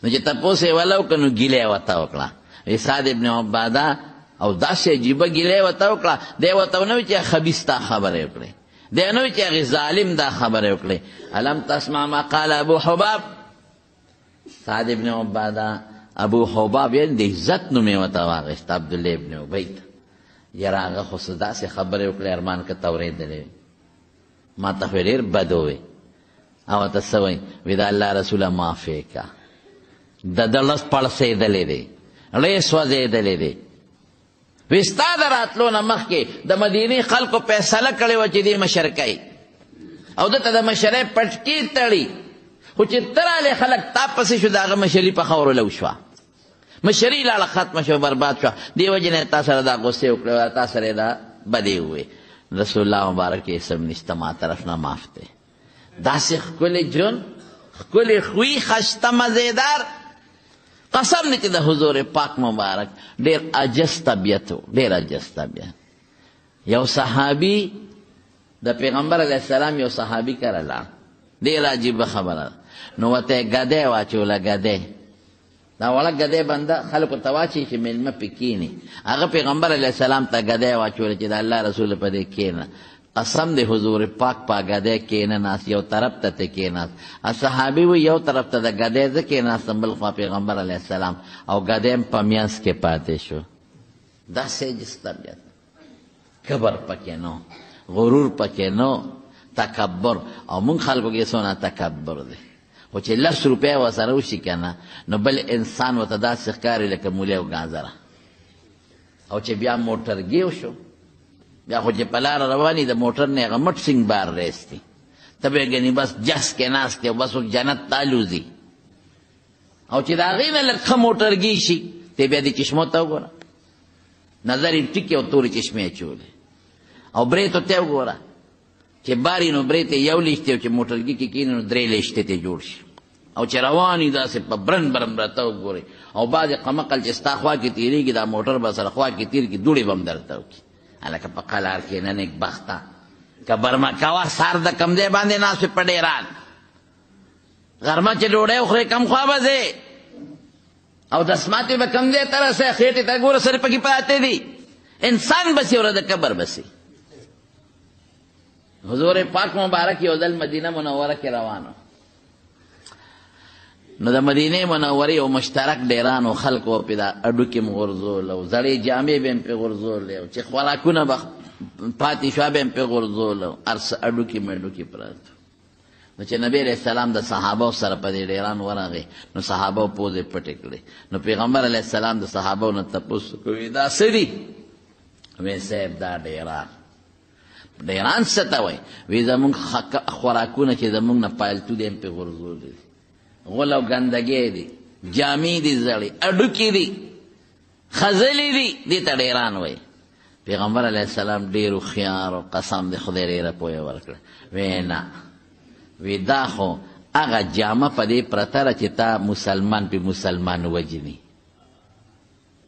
[SPEAKER 1] نو چې تپوس یې وله وکړه نو ګیله یې ورته وکړه، وی سعد ابن عباده او داسې عجیبه ګیله یې ورته وکړه. دی ورته ونه وی چې خبیث تا خبرې وکړې، دی نه وی چې هغې ظالم دا خبرې وکړې. الم تسمع ما قال ابو حباب؟ سعد ابن عباده ابو حباب یعنې د عزت نوم یې ورته واخېست عبدالله ابن ابی ته. یاره هغه خو څه داسې خبرې وکړې ارمان که ته اورېدلې وې، ما ته خو یې ډېر بد ووې. او ورته څه وایي؟ وی د الله رسوله معاف یې که، د ده لس پړسېدلی دی، زړه یې سوځېدلی دی. وی ستا د راتلو نه مخکې د مدینې خلکو فیصله کړې وه چې دې مشر کوي او ده ته د مشرۍ پټکي تړي، خو چې ته رالې خلک تا پسې شو، د هغه مشري په خاورو لو شوه، مشري لاړه ختمه شوه، برباد شوه. دې وجې نه تا سره دا غصې وکړې، تا سره یې دا بدې ووې. رسول الله مبارک یې سم نشته، ما طرف نه معاف دی. داسې ښکلی ژوند، ښکلی خوی، خشته مزېدار. قسم دی چې د حضور پاک مبارک ډېر عجز طبیعت و، ډېر عجز طبیعت. یو صحابي د پیغمبر علیه السلام یو صحابي کره لاړ، ډېر عجیبه خبره ده. نو ورته یې ګدی واچوله، ګدی دا وړه ګدی بنده خلکو ته واچوي چې میلمه پې کښېني. هغه پیغمبر علیه السلام ته ګدی واچوله چې د الله رسول په دې کښېنه. قسم دی حضور پاک پا ګدی کښېنناست، یو طرف ته ته کښېناست. صحابي وایي یو طرف ته د ګدی زه کښېناستم، بل خوا پیغمبر علیه السلام، او ګدی هم په منځ کې پاتې شو. داسې عجز طبیعت، کبر پکې نو، غرور پکې نو، تکبر. او مونږ خلکو کې څونه تکبر دی، خو چې 10 روپۍ ورسره وشي که نه نو بل انسان ورته داسې ښکاري لکه مولۍ او ګازره. او چې بیا موټرګي وشو، بیا خو چې په لاره روان یي د موټر نه هغه مټ سینګ بار رایستي، ته به یې ګنې بس جس کې ناست دی او بس جنت ته الوځي. او چې د هغې نه لږ ښه موټرګي شي ته بیا دې چشمو ته وګوره، نظر یې ټیکې او تورې چشمې اچولې. او بریتو ته وګوره چې باري نو برې ته یو لیشتې او چې موټرګي کې کښېني نو 3 لیشتې ته جوړ شي. او چې رواني داسې په برن برن راته وګورئ او بعضې قمقل چې ستا خوا کې تېرېږي دا موټر به سره خوا کې تېر کړي دوړې به هم درته وکړي هلکه په قلار کې نه نیک بخته که برمه کوه سار د کم ځای باندې ناست وې په ډېران غرمه چې ډوډۍ وخورې کم خوا به ځې او دسماتې به کم ځای ته رسې خېټې ته ګوره سره پکې پراته دي انسان بسې وره د قبر بسې حضور پاک مبارک یو ځل مدینه منوره کې روانو نو د مدینې منورې یو مشترک ډیرانو خلکو پې دا اډوکې م غورځول او زړې جامې به م پې غورځولې او چې خوراکونه به پاتې شوه به م پې غورځول او هر څه اډوکې مډوکې پراته نو چې نبی علیه السلام د صحابو سره په دې ډیران ورغی نو صحابو پوزې پټې کړې نو پیغمبر علیه السلام د صحابو نه تپوس کوي دا څه دي وی صاحب دا ډیران ډیران څه ته وایي وی زمونږ خوراکونه چې زمونږ نه پالتو دی م پې غورځولې دي غول او ګندګۍ دي جامې دي زړې اډوکې دي خزلې دي دې ته ډیران وایي پیغمبر علیه السلام ډېر هوښیار او قسم د خدای ډېره پوهه ورکړه وی نه وی دا خو هغه جامه په دې پرته ده چې تا مسلمان پې مسلمان وجني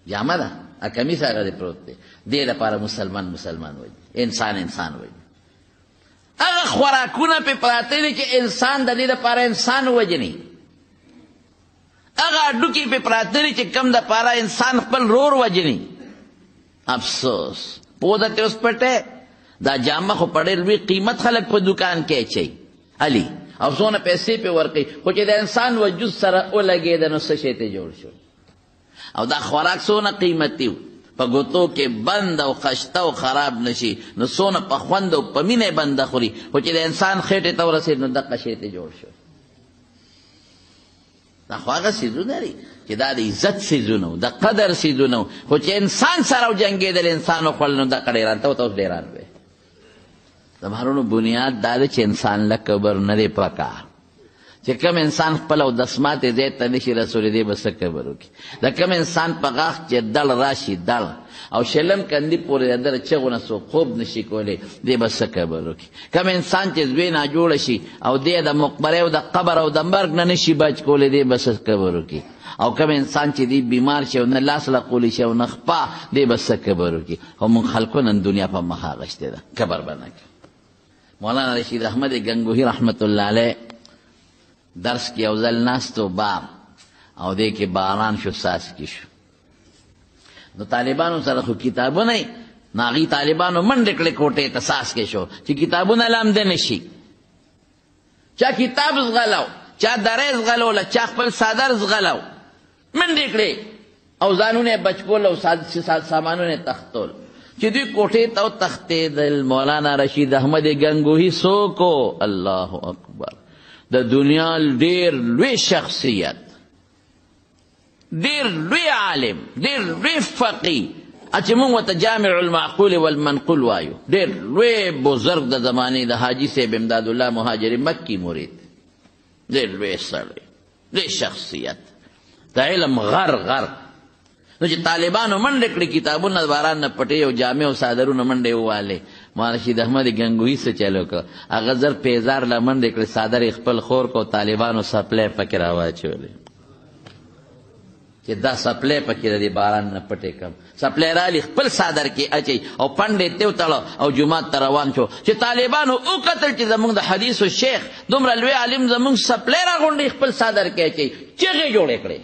[SPEAKER 1] جامه ده کمیس هغه دې پروت دی دې لپاره مسلمان وجني انسان وجني هغه خوراکونه پې پراته دي چې انسان د دې لپاره انسان وجني هغه اډوکې پې پراته دي چې کم دپاره انسان خپل رور وجني افسوس پوه درته اوس پټې دا جامه خو په ډېر لوی قیمت خلک په دکان کې اچوي علي او څونه پیسې پې ورکوي خو چې د انسان وجود سره ولګېده نو څه شی ته جوړ شو او دا خوراک څونه قیمتي و په ګوتو کې بند او خشته او خراب نشي نو څونه په خوند او په مینه بنده خوري خو چې د انسان خېټې ته ورسېد نو دغه شی ته جوړ شو دا خو هغه څیزونه دي چې دا د عزت څیزونه د قدر څیزونه خو چې انسان سره وجنګېدل انسان وخوړل نو دغه ډېران ته ورته اوس ډېران وی د مهرونو بنیاد دا دی چې انسان له کبر نه دی پکار چې کم انسان خپل او دسماتې ځای ته نشي رسولی دی به څه کبر وکړي د کم انسان په غاښ چې دړ راشي دړ او شلم کندي پورې د در چغونه څوک خوب نشي کولی دی به څه کبر وکړي کم انسان چې زوی ناجوړه شي او دی د مقبرې او د قبر او د مرګ نه نشي بچ کولی دی به څه کبر وکړي او کم انسان چې دی بیمار شي او نه لاس لقولی شي او نه خپه دی به څه کبر وکړي خو موږ خلکو نن دنیا په مخ اغشتې ده کبر به نه کوي مولانا رشید احمد گنگوہی رحمت اللہ علیہ درس کی اوزل ناستو بار او دے کے باران شو ساس کی شو نو طالبانو سره خو کتابونه ناغي طالبانو منډې کړې کوټې ته ساس کې شو چې کتابونه لامده نشي چا کتاب زغلو چا درې زغلو چا خپل صادر زغلو منډې کړې او ځانونه بچ کول او سامانونه تختول چې دوی کوټې ته تختېدل مولانا رشید احمد گنگوہی څوک الله اکبر د دنیا ډېر لوی شخصیت ډېر لوی عالم ډېر لوی فقی چې موږ ورته جامع المعقول والمنقول وایو ډېر لوی بزرګ د زمانې د حاجي صاحب امداد الله مهاجري مکي مرید ډېر لوی سړی لوی شخصیت د علم غر نو چې طالبانو منډې کړې کتابونه د باران نه پټې او جامې او صادرونه منډې ووالې ما رشید احمد گنگوہی څه چلو که هغه زر پیزار له منډې کړې صادر یې خپل خور کو طالبانو سپلی پکې راواچولې چې دا سپلی پکې د دې باران نه پټې کم سپلی رالي خپل صادر کې اچوي او پنډې ته وتړه او جومات ته روان شو چې طالبانو وکتل چې زموږ د حدیثو شیخ دومره لوی عالم زموږ سپلی راغونډې خپل صادر کې اچوي چغې جوړې کړې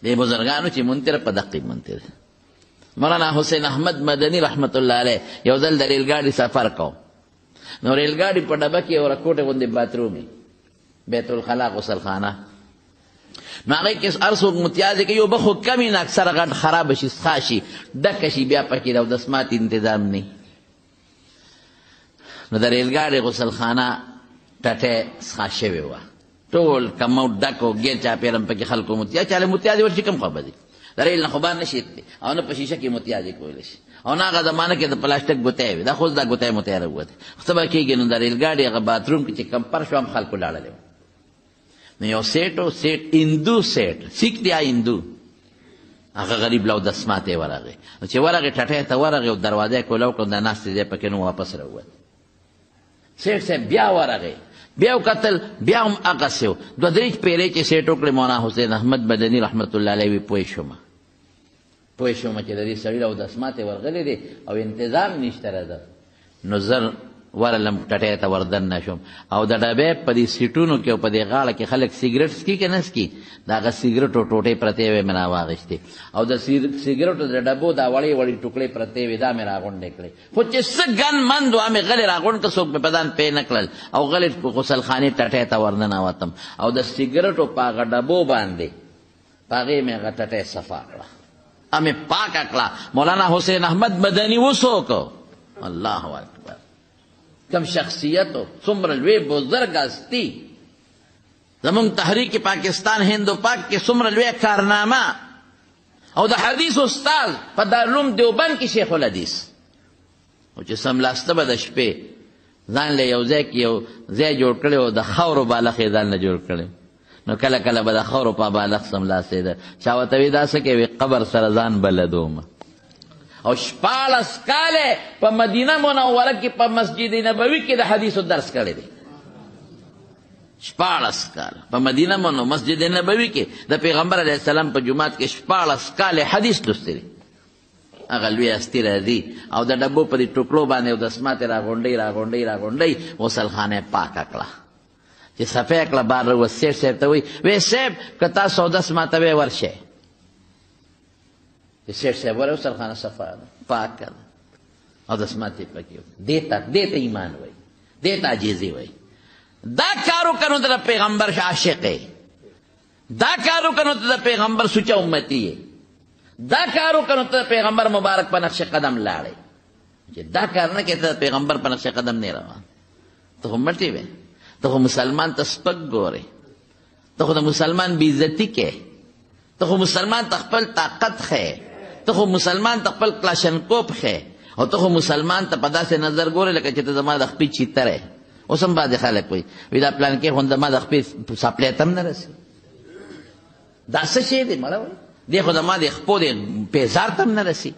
[SPEAKER 1] دې بزرګانو چې منتر په دقیق منتر مولانا حسین احمد مدنی رحمت الله علیه یو ځل د ریلګاډي سفر کو نو ریلګاډي په ډبه کې یو رکوټه غوندې باتروم بیت الخلا غسل خانه نو هغې کې هر څوک متیازې کوي یو به خو کمې نه اکثره غټ خرابه شي څښا شي ډکه شي بیا پکې د اودسمات انتظام نه نو د ریلګاډي غسل خانه ټټې څښا شوې وه ټول کمو ډکو ګیر چاپېره پکې خلکو چاله متیازې ورشي کم خبر دي د ریل نه خو بار نه شي او نه په شیشه کې متیازې کولی شي او نه هغه زمانه کې د پلاستیک ګوتۍ وي دا خو دا ګوتۍ متیاره ووتې خو څه به کېږي نو د ریلګاډي هغه باتروم کې چې کمپر شو هم خلکو لاړلی نو یو سیټ هندو سیټ سیک دی هندو هغه غریب له اودسمات یې ورغی نو چې ورغې ټټۍ ته ورغې او دروازه یې کولاو کړه د ناستې ځای پکې نو واپس راووت سیټ صاحب بیا ورغی بیا وکتل بیا هم هغسې و. 2-3 پیرې چې سیټ وکړې مولانا حسین احمد مدني رحمت الله علیه وي پوه شوم چې د دې سړي اودس ماتې ورغلی دی او انتظام نشته راده. نو زر ورلم ټټۍ ته وردن نه شوم او د ډبې په دې سیټونو کې او په دې غاړه کې خلک سیګرټ څکي که نه څکي د هغه سیګرټو ټوټې پرتې وې مې راواغېستې او د سیګرټو د ډبو دا وړې وړې ټوکړې پرتې وې دا مې راغونډې کړې. خو چې څه ګن مند وه مې غلې راغونډ که څوک مې په ځان پې نه کړل او غلې غسلخانې ټټۍ ته ورننوتم او د سیګرټو په هغه ډبو باندې په هغې مې هغه ټټۍ صفا کړه مې پاکه کړه. مولانا حسین احمد مدني وڅوک الله اکبر کم شخصیت ہو څومره لوی بزرګ هستي زمونږ تحریک پاکستان هند و پاک کې څومره لوی کارنامه او د حدیث استاد په دارالعلوم دیوبند کې شیخ الحدیث او چې سملاسته به د شپې ځان له یو ځای کې یو ځای جوړ کړی او د خاورو بالښ یې ځان نه جوړ کړی نو کله کله به د خاورو په بالښ سملاستېده چا ورته وي دا څه کوي قبر سره ځان بلدوم او 14 کاله په مدینه منوره کې په مسجد نبوي کې د حدیثو درس کړی دی. 14 کاله په مدینه منوره مسجد نبوي کې د پیغمبر علیه السلام په جمعات کې 14 کاله حدیث لوستی دی. هغه لوی هستي راځي او د ډبو په دې ټوکړو باندې اودس ماتې راغونډۍ غسلخانه پاکه کړه چې صفا کړه. بار وسیټ صاحب ته وی صاحب که تاسو اودس ماتوئ ورشئ سیټ صاحب وره غسلخانه صفا ده پاکه ده اودس ماتې پکې دې ته ایمان وایي دې ته عاجزي وایي. دا کارو کنو ته د پیغمبر عاشق یې دا کارو کنو ته د پیغمبر سوچه امتی یې دا کارو کنو ته د پیغمبر مبارک په نقش قدم لاړې چې دا کار نه کوې ته د پیغمبر په نقش قدم نه روان ته خو مټې وې ته خو مسلمان ته سپک ګورې ته خو د مسلمان بې عزتي کوې ته خو مسلمان ته خپل طاقت ښیې ته خو مسلمان ته خپل کلاشنکوپ ښیې او ته خو مسلمان ته په داسې نظر ګورې لکه چې ته زما د خپې چیتر یې. اوس هم بعضې خلک وایي دا پلان کې خو زما د خپې سپلی ته هم نه رسي دا څه شی دی مړه وایي دی خو زما د خپو د پیزار ته هم نه رسي.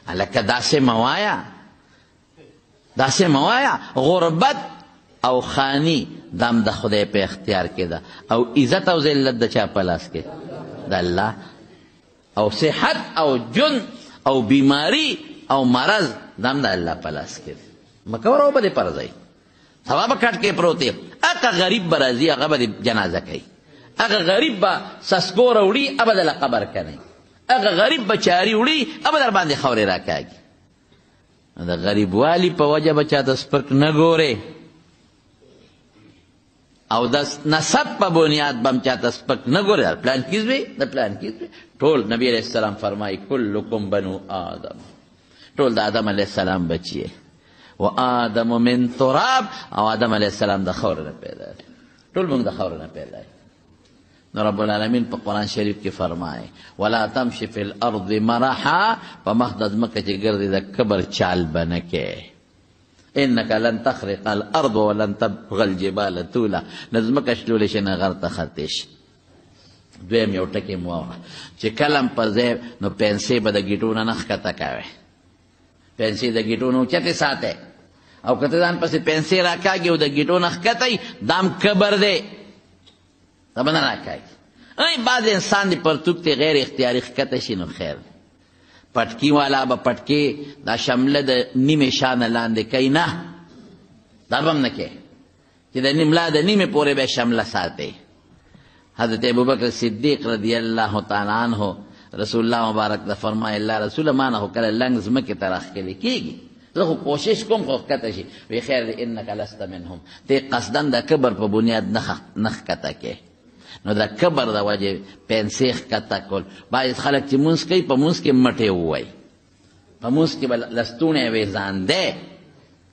[SPEAKER 1] هلکه داسې موایه غربت او خانی دام د خدای په اختیار کې ده او عزت او ذلت د چا په لاس کې د الله او صحت او جن او بیماری او مرض دام د الله په لاس کې ده. مکور او به دې پرځئ سبا به کټ کې پروت دی. هغه غریب به راځي هغه به جنازه کوي هغه غریب به سسکوره وړي هغه به دله قبر کوي هغه غریب به چاري وړي هغه به در باندې خاورې راکاږي. د غریبوالي په وجه به چاته سپک نه ګورې او د نسب په بنیاد به هم چاته سپک نه ګورې. پلان کیز وی د پلان کیز وی ټول نبی علیہ السلام فرمایي کلکم بنو آدم ټول د آدم علیہ السلام بچی و آدم من تراب او آدم علیہ السلام د خاور نه پیدا ټول موږ د خاور نه پیدا. نو رب العالمین په قرآن شریف کې فرمایي ولا تمشي فی الارض مرحا په مخ د ځمکه چې ګرځې د کبر چال به نه کې انک لن تخرق الارض ولن تبغ الجبال طولا نه ځمکه شلولی شي نه غر ته خطې شي. دویم یو ټکې مو واوره چې کلم په ځای نو پنسې به د ګیټو نه ښکته کوې پنسې د ګیټو نه اوچتې ساتئ او که ته ځان پسې پنسې راکاږي او د ګیټو نه ښکتی دام کبر دی ته به نه راکاږي. بعض انسان د پرتوک ته غیر اختیاري ښکته شي نو خیر پټکي والا به پټکې دا شمله د نیمې شا نه لاندې کوي نه دا به هم نه کوي چې د ملا د نیمې پورې به شمله ساتئ. حضرت ابوبکر صدیق رضی الله تعالی عنہ رسول الله مبارک دا فرمای الله رسول ما نه کله لنګ ځمکې ته راښکلې کېږي زه خو کوشش کوم خو ښکته شي وی خیر دی انک لست منهم ته قصدن د کبر په بنیاد نه ښکته کې نو د کبر د وجې پنسې ښکته کول. بعضې خلک چې مونځ کوي په مونځ کې مټې ووایي په مونځ کې به لستوڼی وی ځان دی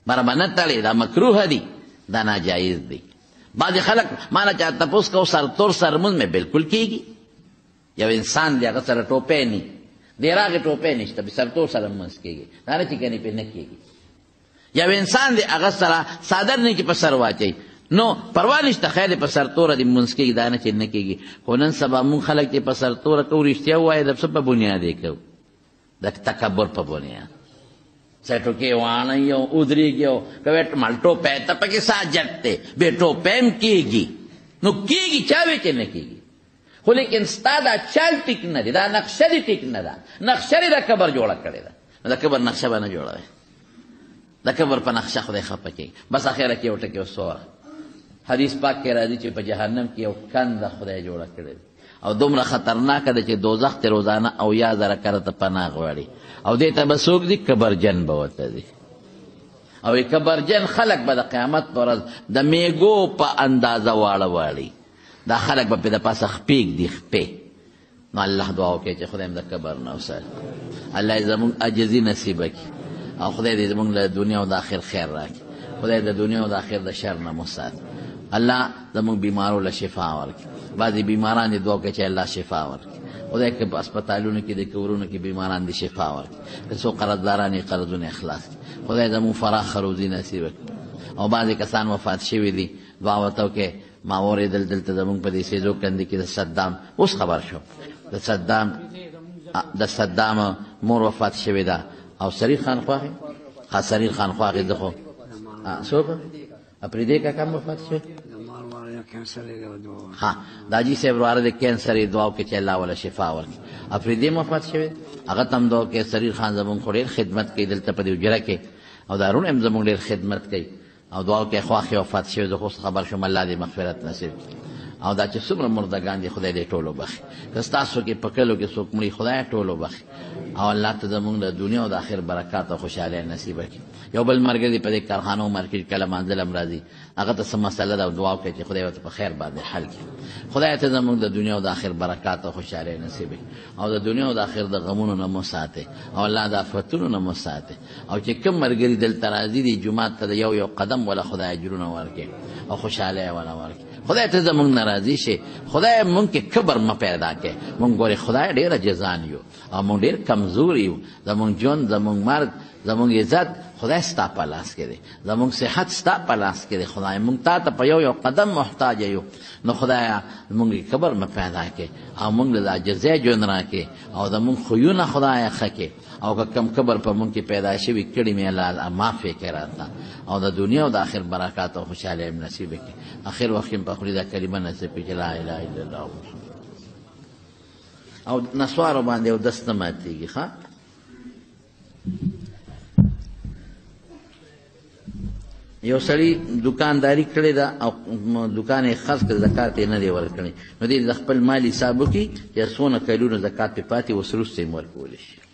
[SPEAKER 1] بره به نه تړې دا مکروه دی دا ناجایز دی. بعضې خلک ما نه چا تپوس کو سرتور سرمونځ مې بلکل کېږي یو انسان دی هغه سره ټوپی نه دی راغې ټوپی نشته به سرتور سره مونځ کېږي دا نه چې کنې پې نه کېږي. یو انسان دی هغه سره څادر نه چې په سر واچوي نو پروا نشته خیر په سرتوره دې مونځ کېږي دا نه چې نه کېږي. خو نن سبا مونږ خلک چې په سرتوره کوو رښتیا ووایه د څه په بنیاد یې کوو د تکبر په بنیاد سیٹو کے وانی او ادری گیو کویٹ مالٹو پیتا پکی ساجت تے بیٹو پیم کیگی نو کیگی چاوے چے نکیگی خو لیکن ستا دا چال ٹک ندی دا نقشہ دی ٹک ندا نقشہ دی دا کبر جوڑا کرے دا کبر نقشہ بانا جوڑا ہے دا کبر پا نقشہ خدای خپا کی بس آخیرہ کی اوٹا کی سورا حدیث پاک کے راضی چی پا جہنم کی او کند خدای جوڑا کرے او دومره خطرناک ده چې دوزخ ته روزانه او یا زره کرته پناه غواړي او دې ته به څوک دي کبرجن به ورته دي او کبرجن خلق به د قیامت پر ورځ د میږو په اندازه واړه واړي دا خلق به د پاسه خپېږ دي خپې نو الله دعا وکړي چې خدای د کبر نه وساتي الله زموږ عجزي نصیب کړي او خدای دې زموږ له دنیا او د آخر خیر راکړي خدای د دنیا او د آخر د شر نه مو ساتي الله زموږ بیمارو له شفا ورکړي بعضی بیماران دی دعا کوي چې الله شفا ورکړي خدای که په هسپتالونو کې د کورونو کې بیماران دي شفا ورکړي که څوک قرضداران یې قرضونه اخلاص کړي خدای زموږ فراخ روزي نصیب کړي او بعضې کسان وفات شوي دي دعا ورته وکړئ ما اورېدل دلته زموږ په دې سیزو کندې کې د صدام اوس خبر شو د صدام مور وفات شوې ده او سریر خان خواخې سریر خان خواخې ده خو څوک اپریدې کا کم وفات شوی ها داجی صاحب واره د کینسر دعا کې چې الله ولا شفا ورکړي افریدی وفات شوی هغه تم دعا کې سریر خان زمون خوري خدمت کوي دلته په دې اجره کې او دارون هم زمون ډېر خدمت کوي او دعا کې خواخې وفات شوی زه خو خبر شوم الله دې مغفرت نصیب او دا چې څومره مردگان دي خدای دې ټولو بخي که ستاسو کې پکلو کې څوک مړي خدای ټولو بخي او الله ته زمونږ د دنیا او د آخر برکات او خوشحالي نصیب کړي یو بل مرګ دې په دې کارخانو مارکیټ کله منزل هم راځي هغه ته څه مسله ده او دعا وکړئ چې خدای ورته په خیر باندې حل کړي خدای ته زمونږ د دنیا او د آخر برکات او خوشحالي نصیب کړي او د دنیا او د آخر د غمونو نه مو ساتي او الله د آفتونو نه مو ساتي او چې کوم مرګري دلته راځي دې جومات ته یو یو قدم ولا خدای اجرونه ورکړي او خوشحالي ولا ورکړي خدای ته زمونږ ناراضي شي خدای مونږ کې کبر ما پیدا کړي مونږ ګورې خدای ډېر جزان یو او مونږ ډېر کمزور یو زمونږ ژوند زمونږ مرګ زمونږ عزت خدای ستا په لاس کې دی زمونږ صحت ستا په لاس کې دی خدای مونږ تا ته په یو یو قدم محتاج یو نو خدایا مونږ کې کبر ما پیدا کړي او مونږ له عاجزۍ ژوند راکړي او زمونږ خویونه خدای ښه کړي او که کم کبر په مونږ کې پیدا شوي کړي مې الله معافې کړي راته او د دنیا او د آخر برکات او خوشحالي هم نصیب کړي آخر وخت کې په خولې دا کلمه نصیب کړي چې لا اله الا الله او نسوارو باندې او دست نه ماتېږي ښه یو سړی دکانداری کړې ده او دکان یې خرڅ کړ زکات یې نه دی ورکړی نو دې د خپل مال حساب وکړي چې څونه کلونه زکات پې پاتې اوس وروسته یې ورکولی شي